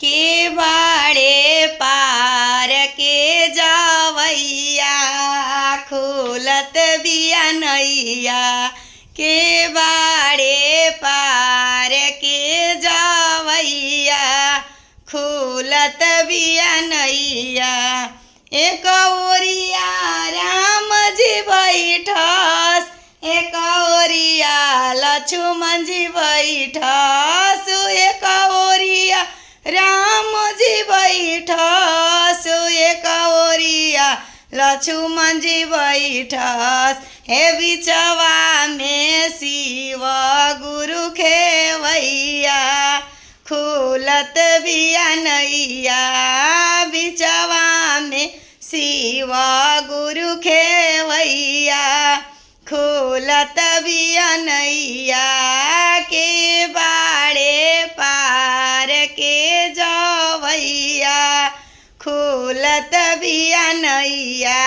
के बाड़े पार के जावैया खुलत बिया नैया के बाड़े पार के जावैया खुलत बिया नैया एक ओरिया राम जी बैठस एक ओरिया लक्ष्मण जी बैठस एक ओरिया राम जी बैठस एक ओरिया लक्ष्मण जी बैठस हे बिचवा में शिव गुरु खेवैया खुलत बिया नैया बिचवा में शिव गुरु खेवैया खुलत बिया नैया के बाड़े पार के जवैया खुलत बिया नैया